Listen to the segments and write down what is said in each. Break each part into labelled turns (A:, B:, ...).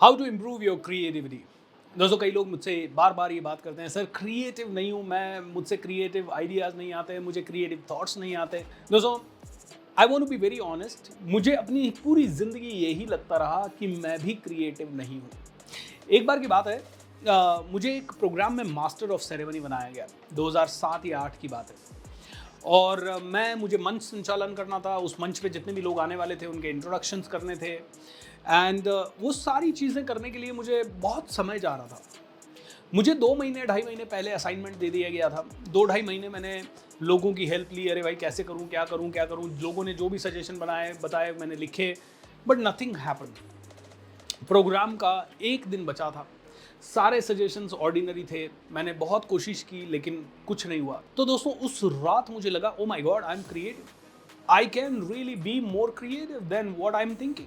A: How to improve your creativity. दोस्तों कई लोग मुझसे बार बार ये बात करते हैं, सर क्रिएटिव नहीं हूँ मैं, मुझसे क्रिएटिव आइडियाज़ नहीं आते, मुझे क्रिएटिव थॉट्स नहीं आते। दोस्तों I want to be very honest, मुझे अपनी पूरी ज़िंदगी यही लगता रहा कि मैं भी क्रिएटिव नहीं हूँ। एक बार की बात है, मुझे एक प्रोग्राम में मास्टर ऑफ सेरेमनी बनाया गया, 2007 या 8 की बात है। और मुझे मंच संचालन करना था। उस मंच पे जितने भी लोग आने वाले थे उनके इंट्रोडक्शंस करने थे। एंड वो सारी चीज़ें करने के लिए मुझे बहुत समय जा रहा था। मुझे 2 महीने 2.5 महीने पहले असाइनमेंट दे दिया गया था। 2-2.5 महीने मैंने लोगों की हेल्प ली, अरे भाई कैसे करूँ, क्या करूँ, क्या करूँ। लोगों ने जो भी सजेशन बताए मैंने लिखे, बट नथिंग हैपेंड। प्रोग्राम का एक दिन बचा था, सारे सजेशंस ऑर्डिनरी थे। मैंने बहुत कोशिश की लेकिन कुछ नहीं हुआ। तो दोस्तों उस रात मुझे लगा, oh my God, I am creative, I can really be more creative than what I am thinking.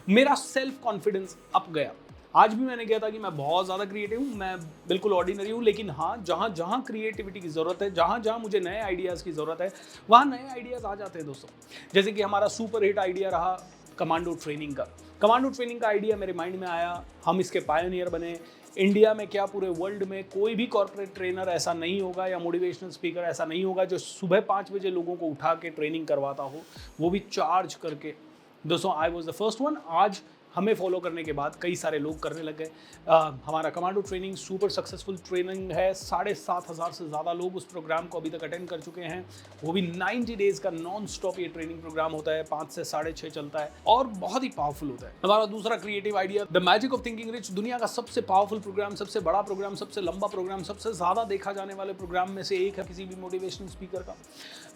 A: मेरा सेल्फ कॉन्फिडेंस अप गया। आज भी मैंने कहा था कि मैं बहुत ज़्यादा क्रिएटिव हूँ, मैं बिल्कुल ऑर्डिनरी हूँ, लेकिन हाँ, जहाँ जहाँ क्रिएटिविटी की ज़रूरत है, जहाँ जहाँ मुझे नए आइडियाज़ की ज़रूरत है, वहाँ नए आइडियाज़ आ जाते हैं दोस्तों। जैसे कि हमारा सुपर हिट आइडिया रहा कमांडो ट्रेनिंग का। कमांडो ट्रेनिंग का आइडिया मेरे माइंड में आया, हम इसके पायनियर बने। इंडिया में क्या, पूरे वर्ल्ड में कोई भी कॉर्पोरेट ट्रेनर ऐसा नहीं होगा या मोटिवेशनल स्पीकर ऐसा नहीं होगा जो सुबह 5 बजे लोगों को उठा के ट्रेनिंग करवाता हो, वो भी चार्ज करके। दोस्तों I was the first one. आज हमें फॉलो करने के बाद कई सारे लोग करने लग गए। हमारा commando training super successful training है। 7,500 से ज़्यादा लोग उस प्रोग्राम को अभी तक अटेंड कर चुके हैं। वो भी 90 डेज़ का नॉन स्टॉप ये ट्रेनिंग प्रोग्राम होता है, 5 से 6.5 चलता है और बहुत ही पावरफुल होता है। हमारा दूसरा creative idea, the magic of thinking rich, दुनिया का सबसे पावरफुल प्रोग्राम, सबसे बड़ा प्रोग्राम, सबसे लंबा प्रोग्राम, सबसे ज़्यादा देखा जाने वाले प्रोग्राम में से एक है किसी भी मोटिवेशनल स्पीकर का।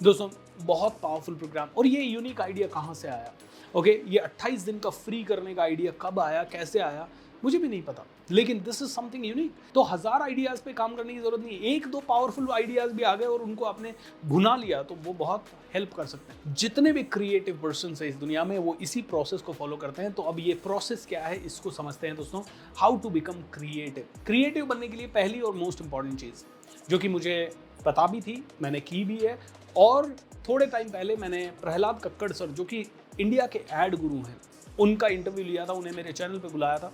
A: दोस्तों बहुत पावरफुल प्रोग्राम। और ये यूनिक आइडिया कहाँ से आया? ओके, ये 28 दिन का फ्री करने का आइडिया कब आया, कैसे आया, मुझे भी नहीं पता, लेकिन दिस इज समथिंग यूनिक। तो 1000 आइडियाज़ पे काम करने की जरूरत नहीं, 1-2 पावरफुल आइडियाज़ भी आ गए और उनको आपने भुना लिया तो वो बहुत हेल्प कर सकते हैं। जितने भी क्रिएटिव पर्सन है इस दुनिया में वो इसी प्रोसेस को फॉलो करते हैं। तो अब ये प्रोसेस क्या है इसको समझते हैं दोस्तों। How to become creative. Creative बनने के लिए पहली और मोस्ट इंपॉर्टेंट चीज़ जो कि मुझे पता भी थी, मैंने की भी है, और थोड़े टाइम पहले मैंने प्रहलाद कक्कड़ सर जो कि इंडिया के एड गुरु हैं, उनका इंटरव्यू लिया था, उन्हें मेरे चैनल पे बुलाया था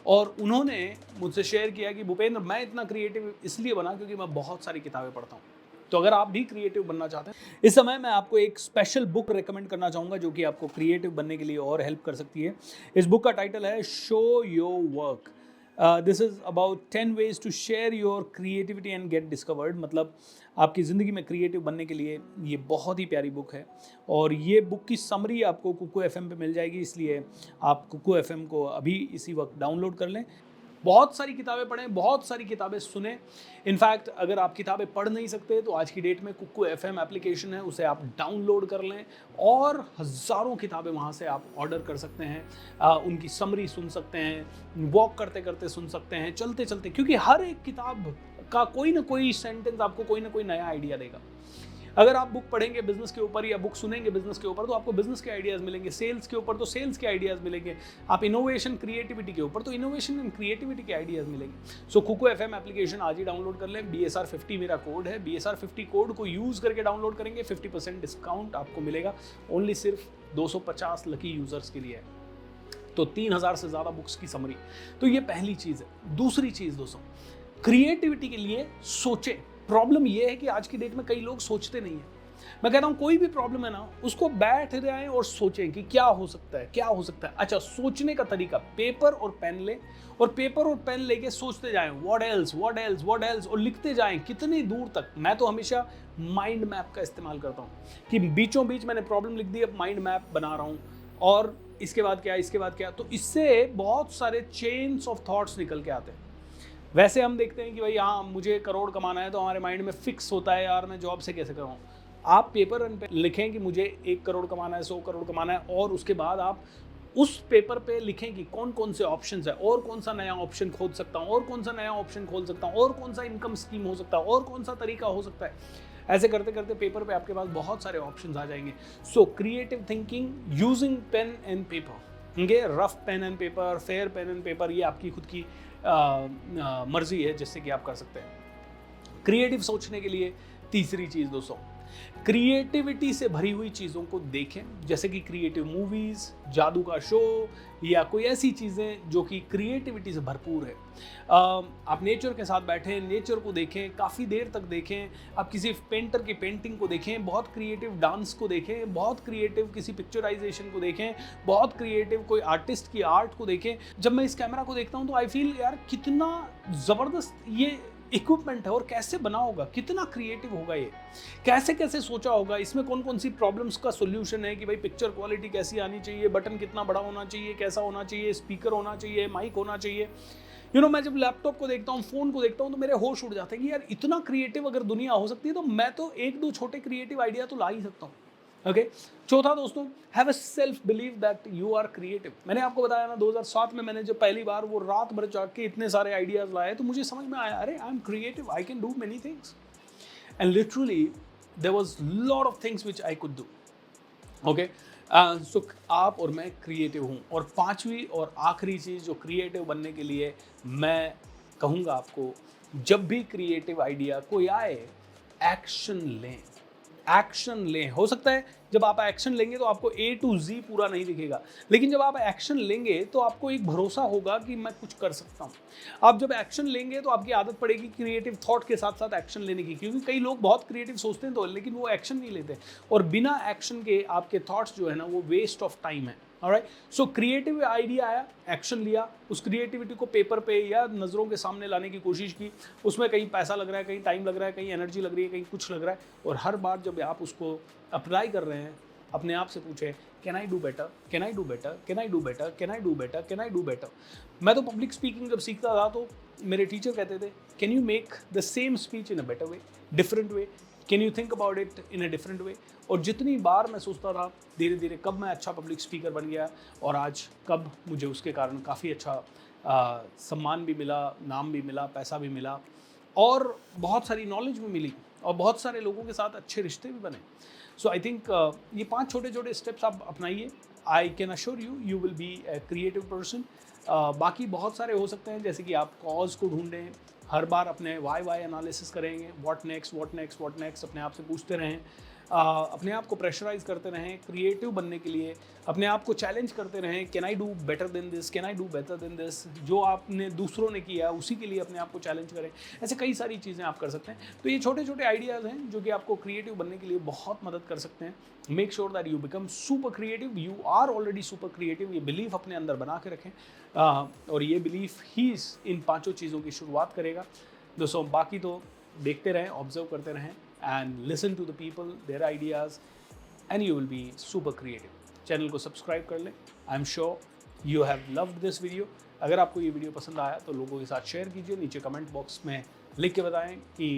A: और उन्होंने मुझसे शेयर किया कि भूपेंद्र, मैं इतना क्रिएटिव इसलिए बना क्योंकि मैं बहुत सारी किताबें पढ़ता हूँ। तो अगर आप भी क्रिएटिव बनना चाहते हैं, इस समय मैं आपको एक स्पेशल बुक रेकमेंड करना चाहूँगा जो कि आपको क्रिएटिव बनने के लिए और हेल्प कर सकती है। इस बुक का टाइटल है show your work. This is about 10 ways to share your creativity and get discovered. मतलब आपकी ज़िंदगी में क्रिएटिव बनने के लिए ये बहुत ही प्यारी बुक है। और ये बुक की समरी आपको कुकू एफएम पे मिल जाएगी, इसलिए आप कुकू एफएम को अभी इसी वक्त डाउनलोड कर लें। बहुत सारी किताबें पढ़ें, बहुत सारी किताबें सुनें। इनफैक्ट अगर आप किताबें पढ़ नहीं सकते तो आज की डेट में कुकू एफएम एप्लीकेशन है, उसे आप डाउनलोड कर लें और हज़ारों किताबें वहाँ से आप ऑर्डर कर सकते हैं। उनकी समरी सुन सकते हैं, वॉक करते करते सुन सकते हैं, चलते चलते, क्योंकि हर एक किताब का कोई ना कोई सेंटेंस आपको कोई ना कोई नया आइडिया देगा। अगर आप बुक पढ़ेंगे बिजनेस के ऊपर या बुक सुनेंगे बिजनेस के ऊपर तो आपको बिजनेस के आइडियाज़ मिलेंगे, सेल्स के ऊपर तो सेल्स के आइडियाज़ मिलेंगे, आप इनोवेशन क्रिएटिविटी के ऊपर तो इनोवेशन एंड क्रिएटिविटी के आइडियाज़ मिलेंगे। सो कुकू एफएम एप्लीकेशन आज ही डाउनलोड कर लें। BSR50 मेरा कोड है, BSR50 कोड को यूज़ करके डाउनलोड करेंगे, 50% डिस्काउंट आपको मिलेगा। ओनली सिर्फ 250 लकी यूज़र्स के लिए है। तो 3000 से ज़्यादा बुक्स की समरी। तो ये पहली चीज़ है। दूसरी चीज़ दोस्तों, क्रिएटिविटी के लिए सोचें। प्रॉब्लम यह है कि आज की डेट में कई लोग सोचते नहीं हैं। मैं कहता हूं कोई भी प्रॉब्लम है ना, उसको बैठ जाएं और सोचें कि क्या हो सकता है, क्या हो सकता है। अच्छा, सोचने का तरीका, पेपर और पेन लें और पेपर और पेन लेके सोचते जाएं, what else, what else, what else, और लिखते जाएं कितनी दूर तक। मैं तो हमेशा माइंड मैप का इस्तेमाल करता हूं कि बीचों बीच मैंने प्रॉब्लम लिख दी, अब माइंड मैप बना रहा हूं और इसके बाद क्या, इसके बाद क्या। तो इससे बहुत सारे चेन्स ऑफ थॉट्स निकल के आते हैं। वैसे हम देखते हैं कि भाई हाँ मुझे करोड़ कमाना है, तो हमारे माइंड में फिक्स होता है यार मैं जॉब से कैसे कराऊँ। आप पेपर पे लिखें कि मुझे 1 करोड़ कमाना है, 100 करोड़ कमाना है, और उसके बाद आप उस पेपर पे लिखें कि कौन कौन से ऑप्शंस है, और कौन सा नया ऑप्शन खोल सकता हूँ, और कौन सा नया ऑप्शन खोल सकता हूँ, और कौन सा इनकम स्कीम हो सकता है, और कौन सा तरीका हो सकता है। ऐसे करते करते पेपर पे आपके पास बहुत सारे ऑप्शंस आ जाएंगे। So creative thinking using pen and paper, rough pen and paper, fair pen and paper, ये आपकी खुद की मर्जी है जिससे कि आप कर सकते हैं। क्रिएटिव सोचने के लिए तीसरी चीज़ दोस्तों, क्रिएटिविटी से भरी हुई चीज़ों को देखें, जैसे कि क्रिएटिव मूवीज़, जादू का शो या कोई ऐसी चीज़ें जो कि क्रिएटिविटी से भरपूर है। आप नेचर के साथ बैठें, नेचर को देखें, काफ़ी देर तक देखें। आप किसी पेंटर की पेंटिंग को देखें, बहुत क्रिएटिव डांस को देखें, बहुत क्रिएटिव किसी पिक्चराइजेशन को देखें, बहुत क्रिएटिव कोई आर्टिस्ट की आर्ट को देखें। जब मैं इस कैमरा को देखता हूँ तो आई फील यार कितना ज़बरदस्त ये इक्विपमेंट है और कैसे बना होगा, कितना क्रिएटिव होगा ये, कैसे कैसे सोचा होगा, इसमें कौन कौन सी प्रॉब्लम्स का सोल्यूशन है कि भाई पिक्चर क्वालिटी कैसी आनी चाहिए, बटन कितना बड़ा होना चाहिए, कैसा होना चाहिए, स्पीकर होना चाहिए, माइक होना चाहिए। मैं जब लैपटॉप को देखता हूँ, फ़ोन को देखता हूँ तो मेरे होश उड़ जाते हैं कि यार इतना क्रिएटिव अगर दुनिया हो सकती है तो मैं तो एक दो छोटे क्रिएटिव आइडिया तो ला ही सकता हूँ। ओके, चौथा दोस्तों, have a self believe that you are creative. मैंने आपको बताया ना 2007 में मैंने जब पहली बार वो रात भर जाग के इतने सारे आइडियाज लाए तो मुझे समझ में आया, अरे I am creative, I can do many things and literally there was lot of things which I could do. Okay, so आप और मैं क्रिएटिव हूँ। और पांचवी और आखिरी चीज़ जो क्रिएटिव बनने के लिए मैं कहूँगा आपको, जब भी क्रिएटिव आइडिया कोई आए, एक्शन लें। एक्शन लें। हो सकता है जब आप एक्शन लेंगे तो आपको A to Z पूरा नहीं दिखेगा, लेकिन जब आप एक्शन लेंगे तो आपको एक भरोसा होगा कि मैं कुछ कर सकता हूँ। आप जब एक्शन लेंगे तो आपकी आदत पड़ेगी क्रिएटिव थॉट के साथ साथ एक्शन लेने की, क्योंकि कई लोग बहुत क्रिएटिव सोचते हैं तो लेकिन वो एक्शन नहीं लेते, और बिना एक्शन के आपके थॉट्स जो है ना वो वेस्ट ऑफ टाइम है। ऑलराइट, सो क्रिएटिव आइडिया आया, एक्शन लिया, उस क्रिएटिविटी को पेपर पे या नज़रों के सामने लाने की कोशिश की। उसमें कहीं पैसा लग रहा है, कहीं टाइम लग रहा है, कहीं एनर्जी लग रही है, कहीं कुछ लग रहा है, और हर बार जब आप उसको अप्लाई कर रहे हैं अपने आप से पूछे, can I do better, can I do better, can I do better, can I do better, can I do better. मैं तो पब्लिक स्पीकिंग जब सीखता था तो मेरे टीचर कहते थे, can you make the same speech in a better way, different way, can you think about it in a different way. और जितनी बार मैं सोचता था धीरे धीरे कब मैं अच्छा पब्लिक स्पीकर बन गया, और आज कब मुझे उसके कारण काफ़ी अच्छा सम्मान भी मिला, नाम भी मिला, पैसा भी मिला, और बहुत सारी नॉलेज भी मिली, और बहुत सारे लोगों के साथ अच्छे रिश्ते भी बने। सो आई थिंक ये 5 छोटे छोटे स्टेप्स आप अपनाइए, I can assure you you will be a creative person. बाकी बहुत सारे हो सकते हैं, जैसे कि आप कॉज को ढूंढें, हर बार अपने वाई एनालिसिस करेंगे, what next what next what next, अपने आप से पूछते रहें, अपने आप को प्रेशराइज करते रहें क्रिएटिव बनने के लिए, अपने आप को चैलेंज करते रहें, can I do better than this, can I do better than this. जो आपने दूसरों ने किया उसी के लिए अपने आप को चैलेंज करें। ऐसे कई सारी चीज़ें आप कर सकते हैं। तो ये छोटे छोटे आइडियाज़ हैं जो कि आपको क्रिएटिव बनने के लिए बहुत मदद कर सकते हैं। Make sure that you become super creative, you are already super creative. ये बिलीफ अपने अंदर बना के रखें, और ये बिलीफ ही इन 5 चीज़ों की शुरुआत करेगा। दोस्तों बाकी तो देखते रहें, ऑब्जर्व करते रहें, and listen to the people, their ideas, and you will be super creative. Channel को सब्सक्राइब कर लें। I am sure you have loved this video. अगर आपको ये वीडियो पसंद आया तो लोगों के साथ शेयर कीजिए, नीचे कमेंट बॉक्स में लिख के बताएं कि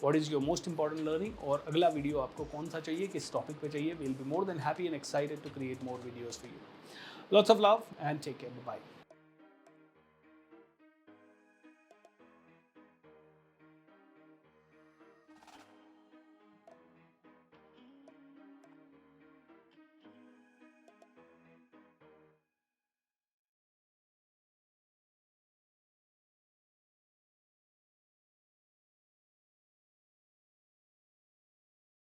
A: what is your most important learning, और अगला वीडियो आपको कौन सा चाहिए, किस टॉपिक पे चाहिए। We will be more than happy and excited to create more videos for you. Lots of love and take care, bye.